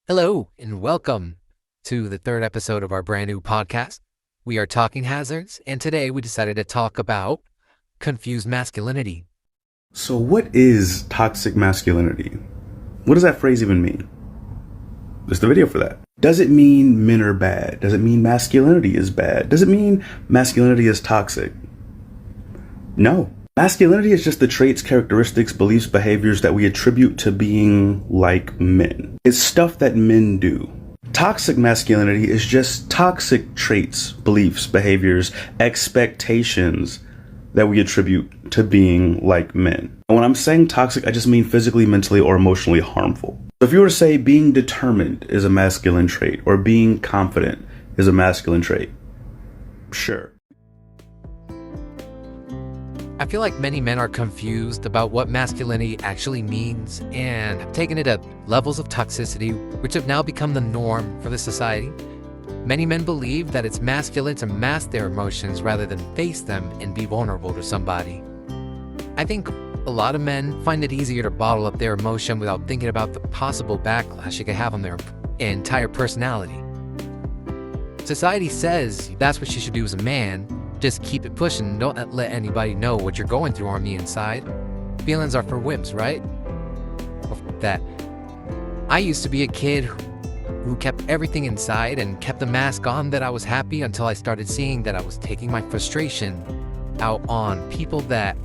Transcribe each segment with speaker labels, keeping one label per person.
Speaker 1: Hello, and welcome to the third episode of our brand new podcast. We are Talking Hazards, and today we decided to talk about confused masculinity.
Speaker 2: So what is toxic masculinity? What does that phrase even mean? There's the video for that. Does it mean men are bad? Does it mean masculinity is bad? Does it mean masculinity is toxic? No. Masculinity is just the traits, characteristics, beliefs, behaviors that we attribute to being like men. It's stuff that men do. Toxic masculinity is just toxic traits, beliefs, behaviors, expectations that we attribute to being like men. And when I'm saying toxic, I just mean physically, mentally, or emotionally harmful. So if you were to say being determined is a masculine trait, or being confident is a masculine trait, sure.
Speaker 1: I feel like many men are confused about what masculinity actually means and have taken it at levels of toxicity, which have now become the norm for the society. Many men believe that it's masculine to mask their emotions rather than face them and be vulnerable to somebody. I think a lot of men find it easier to bottle up their emotion without thinking about the possible backlash it could have on their entire personality. Society says that's what you should do as a man. Just keep it pushing. Don't let anybody know what you're going through on the inside. Feelings are for wimps, right? That I used to be a kid who kept everything inside and kept the mask on that I was happy until I started seeing that I was taking my frustration out on people that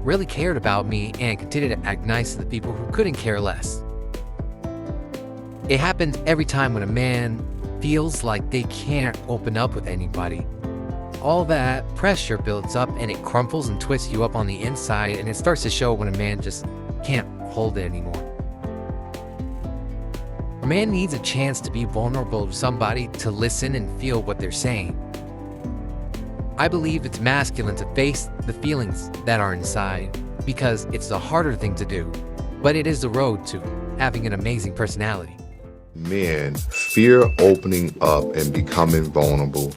Speaker 1: really cared about me and continued to act nice to the people who couldn't care less. It happens every time when a man feels like they can't open up with anybody. All that pressure builds up and it crumples and twists you up on the inside, and it starts to show when a man just can't hold it anymore. A man needs a chance to be vulnerable to somebody, to listen and feel what they're saying. I believe it's masculine to face the feelings that are inside because it's the harder thing to do, but it is the road to having an amazing personality.
Speaker 3: Men fear opening up and becoming vulnerable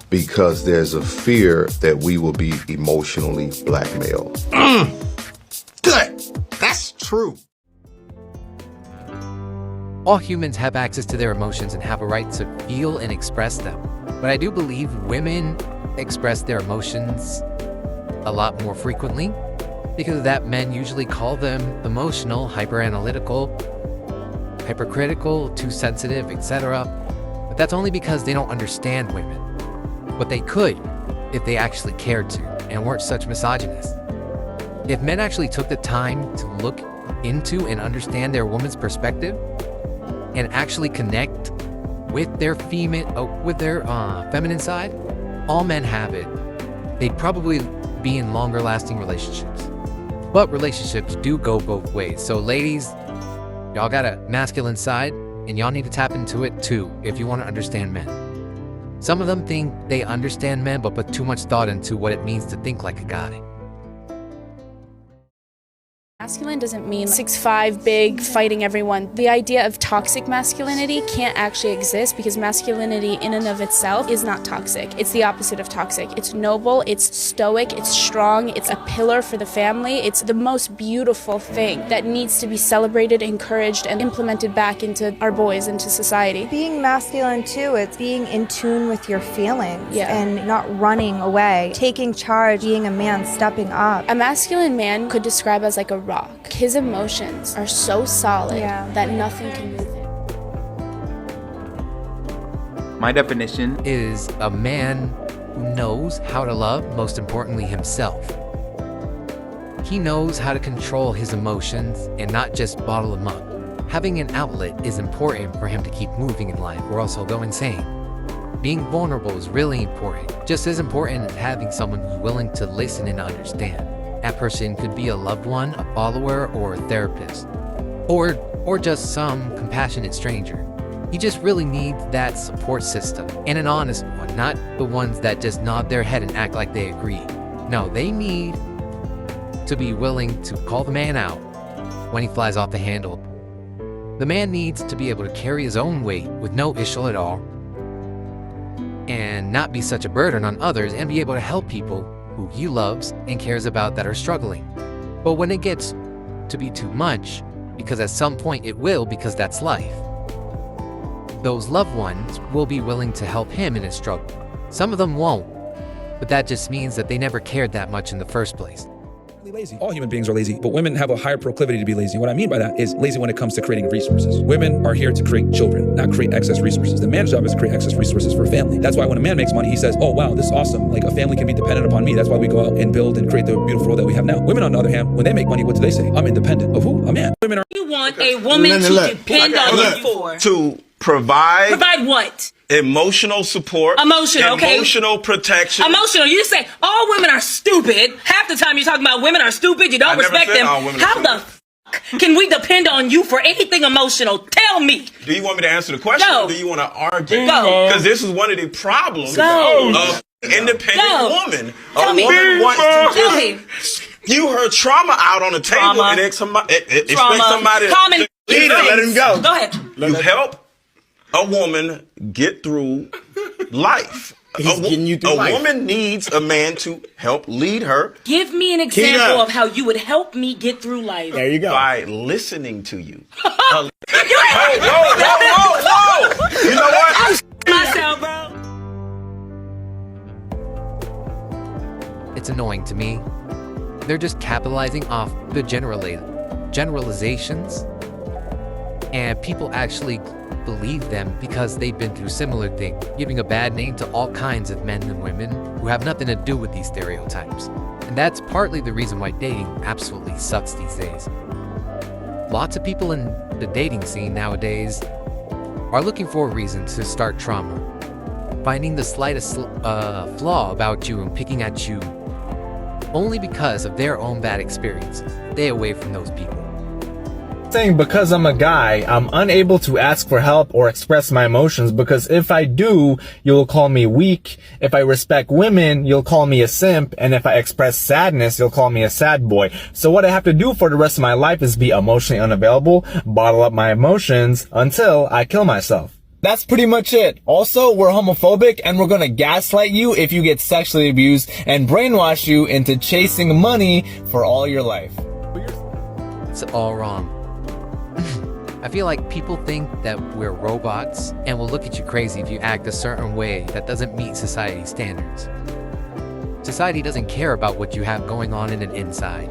Speaker 3: because there's a fear that we will be emotionally blackmailed.
Speaker 4: Good. That's true.
Speaker 1: All humans have access to their emotions and have a right to feel and express them. But I do believe women express their emotions a lot more frequently. Because of that, men usually call them emotional, hyperanalytical, hypercritical, too sensitive, etc. But that's only because they don't understand women. But they could if they actually cared to and weren't such misogynists. If men actually took the time to look into and understand their woman's perspective and actually connect with their feminine side, all men have it. They'd probably be in longer lasting relationships. But relationships do go both ways. So ladies, y'all got a masculine side and y'all need to tap into it too if you want to understand men. Some of them think they understand men but put too much thought into what it means to think like a guy.
Speaker 5: Masculine doesn't mean 6'5", big, fighting everyone. The idea of toxic masculinity can't actually exist because masculinity in and of itself is not toxic. It's the opposite of toxic. It's noble, it's stoic, it's strong, it's a pillar for the family. It's the most beautiful thing that needs to be celebrated, encouraged, and implemented back into our boys, into society.
Speaker 6: Being masculine too, it's being in tune with your feelings and not running away, taking charge, being a man, stepping up.
Speaker 5: A masculine man could describe as like a rock. His emotions are so solid that nothing can move it.
Speaker 7: My definition
Speaker 1: is a man who knows how to love, most importantly himself. He knows how to control his emotions and not just bottle them up. Having an outlet is important for him to keep moving in life or else he'll go insane. Being vulnerable is really important, just as important as having someone who's willing to listen and understand. That person could be a loved one, a follower, or a therapist, or just some compassionate stranger. He just really needs that support system, and an honest one, not the ones that just nod their head and act like they agree. No, they need to be willing to call the man out when he flies off the handle. The man needs to be able to carry his own weight with no issue at all, and not be such a burden on others, and be able to help people who he loves and cares about that are struggling. But when it gets to be too much, because at some point it will, because that's life. Those loved ones will be willing to help him in his struggle. Some of them won't, but that just means that they never cared that much in the first place.
Speaker 7: Lazy. All human beings are lazy, but women have a higher proclivity to be lazy. What I mean by that is lazy when it comes to creating resources. Women are here to create children, not create excess resources. The man's job is to create excess resources for a family. That's why when a man makes money, he says, oh wow, this is awesome. Like a family can be dependent upon me. That's why we go out and build and create the beautiful world that we have now. Women, on the other hand, when they make money, what do they say? I'm independent. Of who? A man. Women are.
Speaker 8: You want a woman to depend on you for?
Speaker 9: To provide.
Speaker 8: Provide what?
Speaker 9: Emotional support.
Speaker 8: Emotional, okay.
Speaker 9: Emotional protection.
Speaker 8: Emotional. You just say all women are stupid. Half the time you're talking about women are stupid. You don't respect them. How the f*** can we depend on you for anything emotional? Tell me.
Speaker 9: Do you want me to answer the question, or do you want to argue?
Speaker 8: Go.
Speaker 9: Because this is one of the problems
Speaker 8: Go.
Speaker 9: of independent woman.
Speaker 8: Tell me.
Speaker 9: Tell me. You heard trauma out on the table and expect somebody to let him go.
Speaker 8: Go ahead.
Speaker 9: You help a woman get through life. A woman needs a man to help lead her.
Speaker 8: Give me an example of how you would help me get through life.
Speaker 9: There you go. By listening to you.
Speaker 8: Whoa!
Speaker 9: You know what?
Speaker 8: Myself, bro.
Speaker 1: It's annoying to me. They're just capitalizing off the generalizations, and people actually believe them because they've been through similar things, giving a bad name to all kinds of men and women who have nothing to do with these stereotypes. And that's partly the reason why dating absolutely sucks these days. Lots of people in the dating scene nowadays are looking for a reason to start trauma, finding the slightest flaw about you and picking at you only because of their own bad experiences. Stay away from those people.
Speaker 10: Saying because I'm a guy, I'm unable to ask for help or express my emotions, because if I do, you'll call me weak. If I respect women, you'll call me a simp. And if I express sadness, you'll call me a sad boy. So what I have to do for the rest of my life is be emotionally unavailable, bottle up my emotions until I kill myself. That's pretty much it. Also, we're homophobic and we're gonna gaslight you if you get sexually abused and brainwash you into chasing money for all your life.
Speaker 1: It's all wrong. I feel like people think that we're robots and will look at you crazy if you act a certain way that doesn't meet society's standards. Society doesn't care about what you have going on in an inside,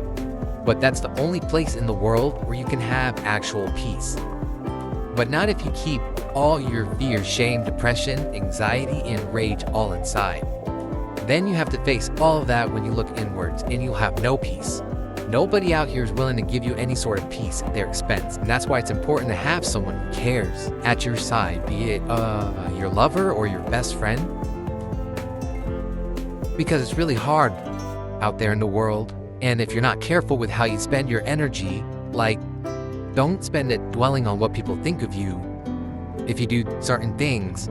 Speaker 1: but that's the only place in the world where you can have actual peace. But not if you keep all your fear, shame, depression, anxiety, and rage all inside. Then you have to face all of that when you look inwards, and you'll have no peace. Nobody out here is willing to give you any sort of peace at their expense, and that's why it's important to have someone who cares at your side, be it your lover or your best friend. Because it's really hard out there in the world, and if you're not careful with how you spend your energy, like, don't spend it dwelling on what people think of you if you do certain things,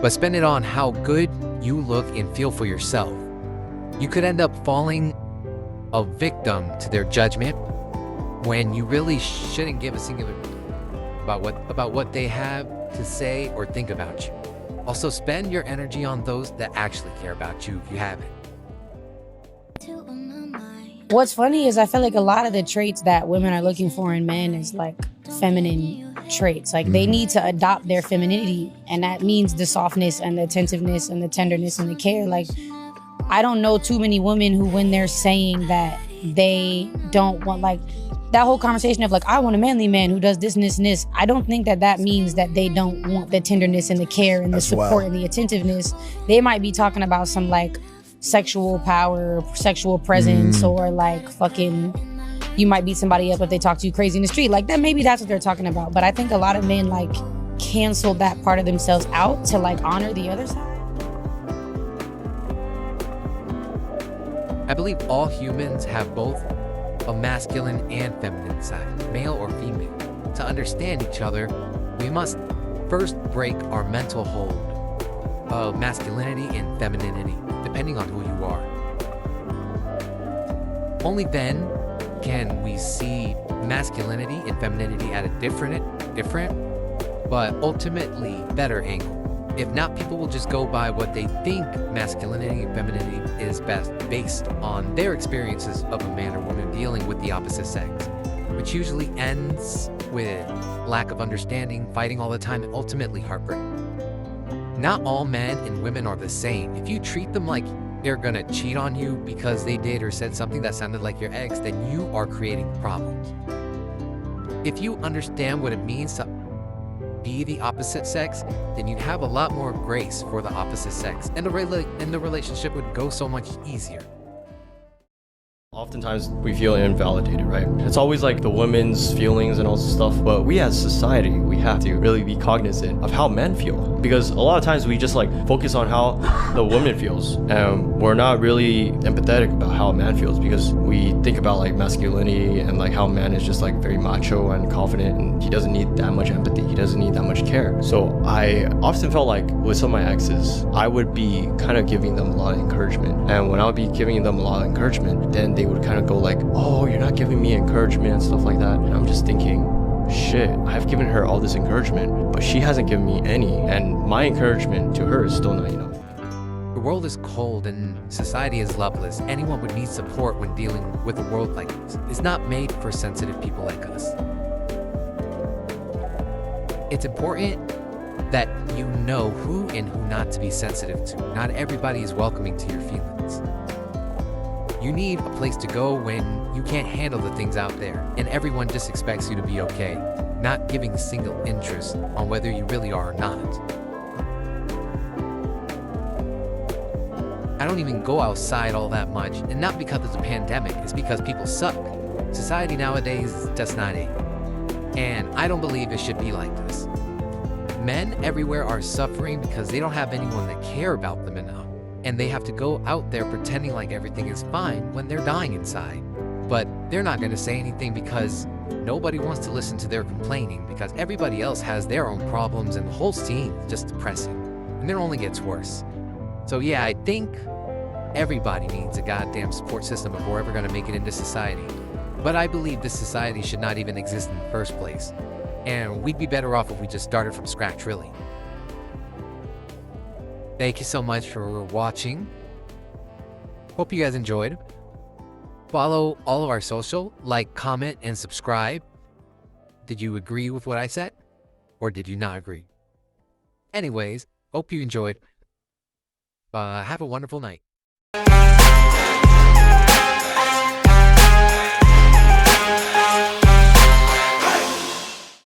Speaker 1: but spend it on how good you look and feel for yourself. You could end up falling a victim to their judgment when you really shouldn't give a singular about what they have to say or think about you. Also, spend your energy on those that actually care about you if you haven't.
Speaker 11: What's funny is I feel like a lot of the traits that women are looking for in men is like feminine traits. Like they need to adopt their femininity, and that means the softness and the attentiveness and the tenderness and the care. Like, I don't know too many women who, when they're saying that they don't want, like, that whole conversation of like, I want a manly man who does this and this and this. I don't think that that means that they don't want the tenderness and the care and the support and the attentiveness. They might be talking about some like sexual power, sexual presence, or like fucking, you might beat somebody up if they talk to you crazy in the street. Like that, maybe that's what they're talking about. But I think a lot of men like cancel that part of themselves out to like honor the other side.
Speaker 1: I believe all humans have both a masculine and feminine side, male or female. To understand each other, we must first break our mental hold of masculinity and femininity, depending on who you are. Only then can we see masculinity and femininity at a different, but ultimately better angle. If not, people will just go by what they think masculinity and femininity is best, based on their experiences of a man or woman dealing with the opposite sex. which usually ends with lack of understanding, fighting all the time, and ultimately heartbreak. Not all men and women are the same. If you treat them like they're gonna cheat on you because they did or said something that sounded like your ex, then you are creating problems. If you understand what it means to be the opposite sex, then you'd have a lot more grace for the opposite sex, and the relationship would go so much easier.
Speaker 12: Oftentimes we feel invalidated, right? It's always like the women's feelings and all this stuff, but we as society, we have to really be cognizant of how men feel, because a lot of times we just like focus on how the woman feels, and we're not really empathetic about how a man feels, because we think about like masculinity and like how a man is just like very macho and confident, and he doesn't need that much empathy, he doesn't need that much care. So I often felt like with some of my exes, I would be kind of giving them a lot of encouragement, and when I would be giving them a lot of encouragement, then they would kind of go like, oh, you're not giving me encouragement and stuff like that. And I'm just thinking, shit, I've given her all this encouragement, but she hasn't given me any, and my encouragement to her is still not enough.
Speaker 1: The world is cold and society is loveless. Anyone would need support when dealing with a world like this. It's not made for sensitive people like us. It's important that you know who and who not to be sensitive to. Not everybody is welcoming to your feelings. You need a place to go when you can't handle the things out there, and everyone just expects you to be okay, not giving a single interest on whether you really are or not. I don't even go outside all that much, and not because of the pandemic, it's because people suck. Society nowadays is just not it. And I don't believe it should be like this. Men everywhere are suffering because they don't have anyone that care about them enough. And they have to go out there pretending like everything is fine when they're dying inside. But they're not going to say anything because nobody wants to listen to their complaining, because everybody else has their own problems and the whole scene is just depressing. And it only gets worse. So yeah, I think everybody needs a goddamn support system if we're ever going to make it into society. But I believe this society should not even exist in the first place. And we'd be better off if we just started from scratch, really. Thank you so much for watching. Hope you guys enjoyed. Follow all of our social, like, comment, and subscribe. Did you agree with what I said? Or did you not agree? Anyways, hope you enjoyed. Have a wonderful night.